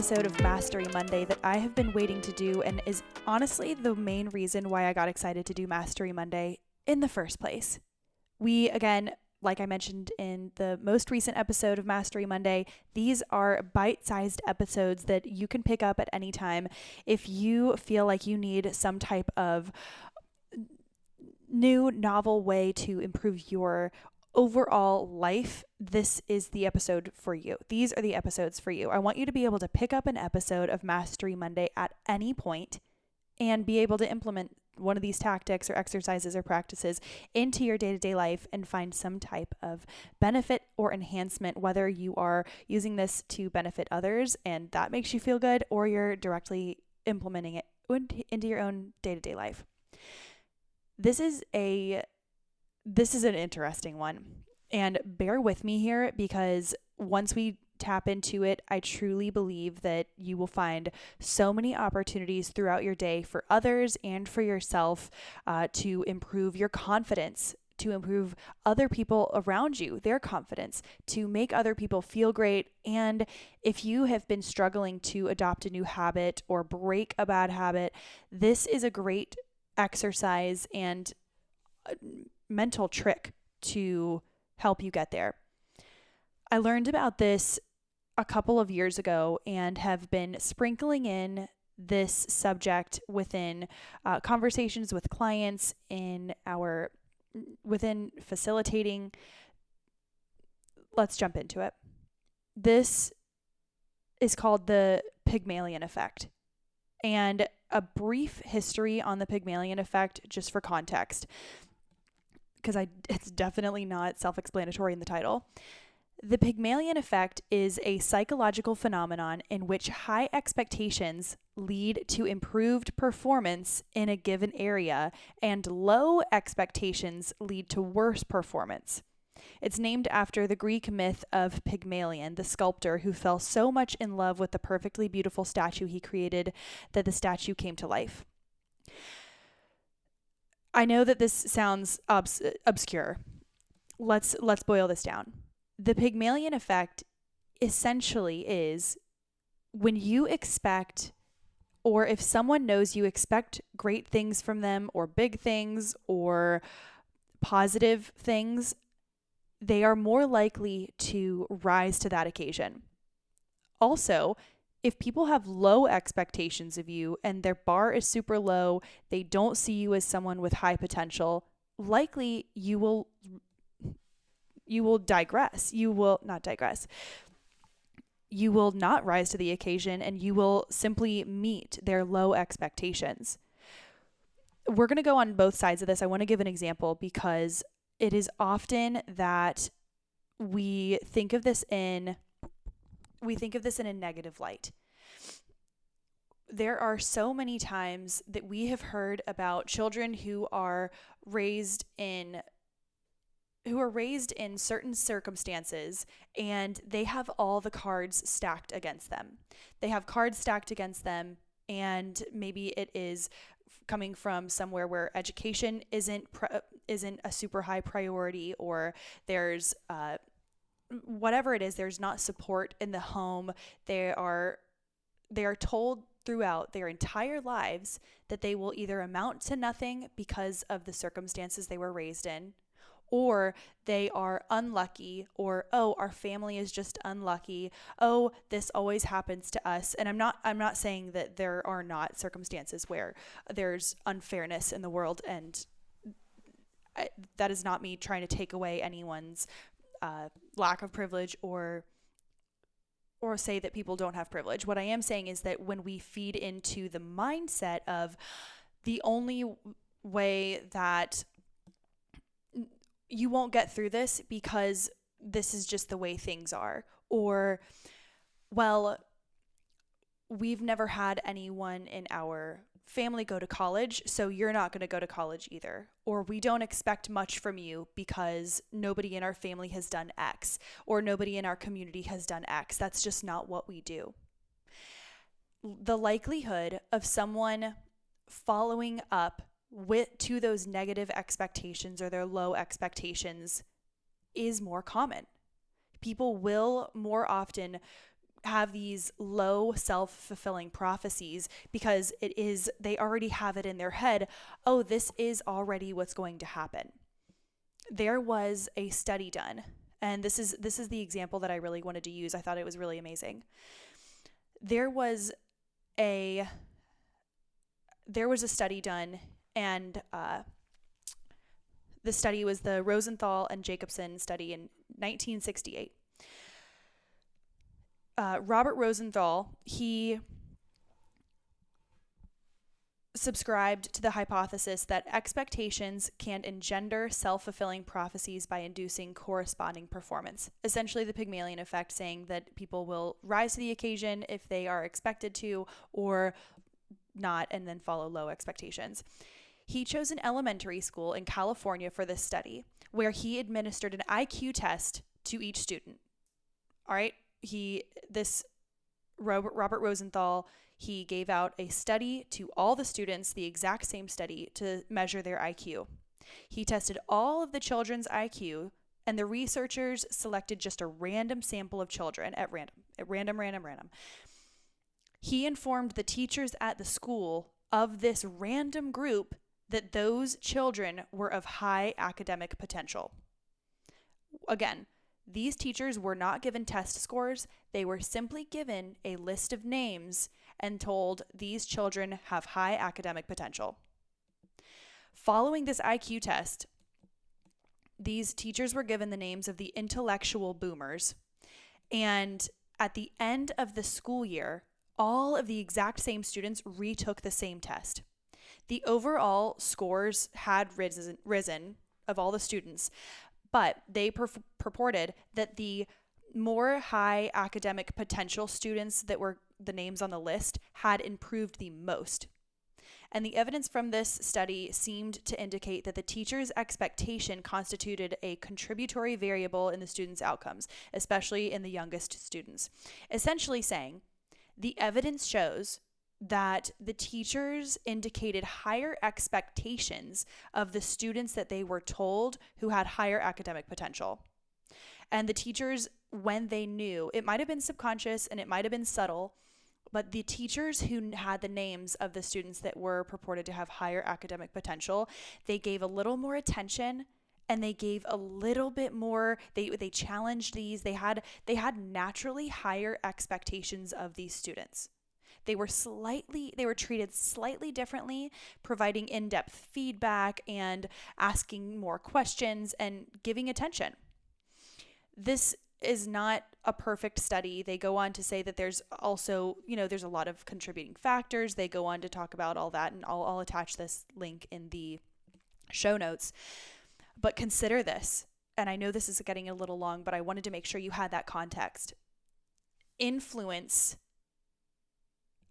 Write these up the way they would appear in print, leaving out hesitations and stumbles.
episode of Mastery Monday that I have been waiting to do and is honestly the main reason why I got excited to do Mastery Monday in the first place. We, again, like I mentioned in the most recent episode of Mastery Monday, these are bite-sized episodes that you can pick up at any time if you feel like you need some type of new novel way to improve your overall life. This is the episode for you. These are the episodes for you. I want you to be able to pick up an episode of Mastery Monday at any point and be able to implement one of these tactics or exercises or practices into your day-to-day life and find some type of benefit or enhancement, whether you are using this to benefit others and that makes you feel good, or you're directly implementing it into your own day-to-day life. This is an interesting one, and bear with me here because once we tap into it, I truly believe that you will find so many opportunities throughout your day for others and for yourself to improve your confidence, to improve other people around you, their confidence, to make other people feel great. And if you have been struggling to adopt a new habit or break a bad habit, this is a great exercise and mental trick to help you get there. I learned about this a couple of years ago and have been sprinkling in this subject within conversations with clients within facilitating. Let's jump into it. This is called the Pygmalian Effect. And a brief history on the Pygmalian Effect, just for context, because it's definitely not self-explanatory in the title. The Pygmalion Effect is a psychological phenomenon in which high expectations lead to improved performance in a given area, and low expectations lead to worse performance. It's named after the Greek myth of Pygmalion, the sculptor who fell so much in love with the perfectly beautiful statue he created that the statue came to life. I know that this sounds obscure. Let's boil this down. The Pygmalion Effect essentially is when you expect, or if someone knows you expect great things from them, or big things, or positive things, they are more likely to rise to that occasion. Also, if people have low expectations of you and their bar is super low, they don't see you as someone with high potential, likely you will digress. You will not rise to the occasion, and you will simply meet their low expectations. We're going to go on both sides of this. I want to give an example because it is often that we think of this in a negative light. There are so many times that we have heard about children who are raised in certain circumstances, and they have all the cards stacked against them. They have cards stacked against them, and maybe it is coming from somewhere where education isn't a super high priority, or there's whatever it is, there's not support in the home. They are told throughout their entire lives that they will either amount to nothing because of the circumstances they were raised in, or they are unlucky, or, oh, our family is just unlucky. Oh, this always happens to us. And I'm not saying that there are not circumstances where there's unfairness in the world, and that is not me trying to take away anyone's lack of privilege or say that people don't have privilege. What I am saying is that when we feed into the mindset of the only way that you won't get through this because this is just the way things are, or, well, we've never had anyone in our family go to college, so you're not going to go to college either, or we don't expect much from you because nobody in our family has done X, or nobody in our community has done X. That's just not what we do. The likelihood of someone following up to those negative expectations or their low expectations is more common. People will more often have these low self-fulfilling prophecies because they already have it in their head, oh, this is already what's going to happen. There was a study done, and this is the example that I really wanted to use. I thought it was really amazing. There was a study done, and the study was the Rosenthal and Jacobson study in 1968. Robert Rosenthal, he subscribed to the hypothesis that expectations can engender self-fulfilling prophecies by inducing corresponding performance. Essentially, the Pygmalion effect, saying that people will rise to the occasion if they are expected to, or not, and then follow low expectations. He chose an elementary school in California for this study, where he administered an IQ test to each student. All right, Robert Rosenthal, he gave out a study to all the students, the exact same study, to measure their IQ. He tested all of the children's IQ, and the researchers selected just a random sample of children at random. He informed the teachers at the school of this random group that those children were of high academic potential. Again, these teachers were not given test scores. They were simply given a list of names and told these children have high academic potential. Following this IQ test, these teachers were given the names of the intellectual boomers. And at the end of the school year, all of the exact same students retook the same test. The overall scores had risen of all the students, but they purported that the more high academic potential students that were the names on the list had improved the most. And the evidence from this study seemed to indicate that the teacher's expectation constituted a contributory variable in the students' outcomes, especially in the youngest students. Essentially saying, the evidence shows that the teachers indicated higher expectations of the students that they were told who had higher academic potential. And the teachers, when they knew, it might have been subconscious and it might have been subtle, but the teachers who had the names of the students that were purported to have higher academic potential, they gave a little more attention, and they gave a little bit more, they challenged these. They had naturally higher expectations of these students. They were treated slightly differently, providing in-depth feedback and asking more questions and giving attention. This is not a perfect study. They go on to say that there's also, there's a lot of contributing factors. They go on to talk about all that, and I'll attach this link in the show notes. But consider this, and I know this is getting a little long, but I wanted to make sure you had that context.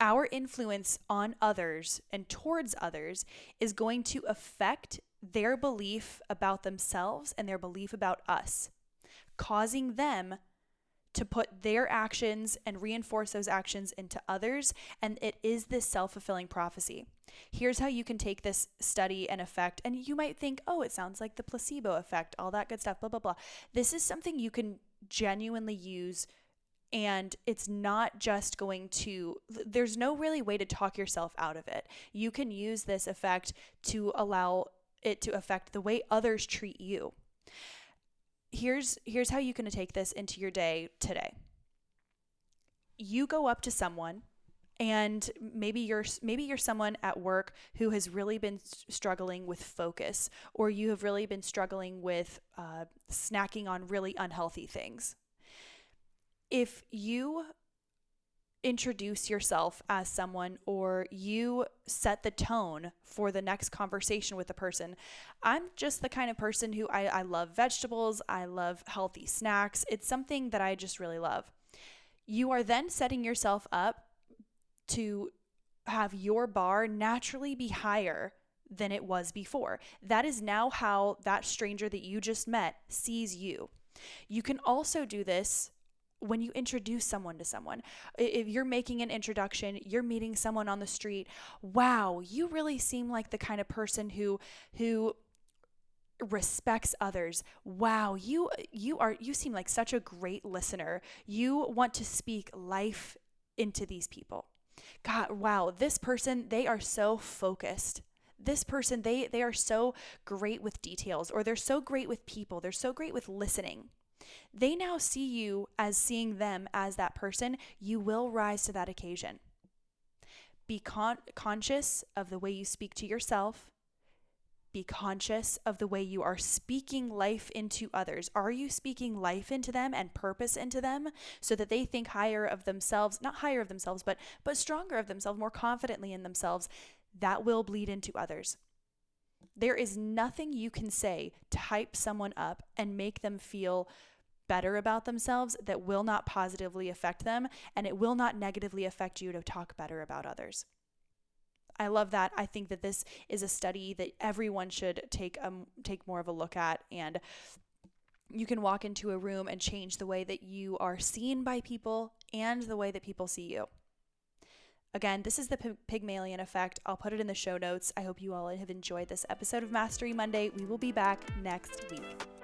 Our influence on others and towards others is going to affect their belief about themselves and their belief about us, causing them to put their actions and reinforce those actions into others. And it is this self-fulfilling prophecy. Here's how you can take this study and effect, and you might think, oh, it sounds like the placebo effect, all that good stuff, blah, blah, blah. This is something you can genuinely use. And it's not just there's no really way to talk yourself out of it. You can use this effect to allow it to affect the way others treat you. Here's how you can take this into your day today. You go up to someone, and maybe you're someone at work who has really been struggling with focus, or you have really been struggling with snacking on really unhealthy things. If you introduce yourself as someone, or you set the tone for the next conversation with a person, I'm just the kind of person who I love vegetables, I love healthy snacks. It's something that I just really love. You are then setting yourself up to have your bar naturally be higher than it was before. That is now how that stranger that you just met sees you. You can also do this when you introduce someone to someone. If you're making an introduction, you're meeting someone on the street, wow, you really seem like the kind of person who respects others. Wow, you seem like such a great listener. You want to speak life into these people. God, wow, this person, they are so focused. This person, they are so great with details, or they're so great with people. They're so great with listening. They now see you as seeing them as that person. You will rise to that occasion. Be conscious of the way you speak to yourself. Be conscious of the way you are speaking life into others. Are you speaking life into them and purpose into them so that they think higher of themselves, not higher of themselves, but stronger of themselves, more confidently in themselves? That will bleed into others. There is nothing you can say to hype someone up and make them feel better about themselves that will not positively affect them, and it will not negatively affect you to talk better about others. I love that. I think that this is a study that everyone should take more of a look at, and you can walk into a room and change the way that you are seen by people and the way that people see you. Again, this is the Pygmalion Effect. I'll put it in the show notes. I hope you all have enjoyed this episode of Mastery Monday. We will be back next week.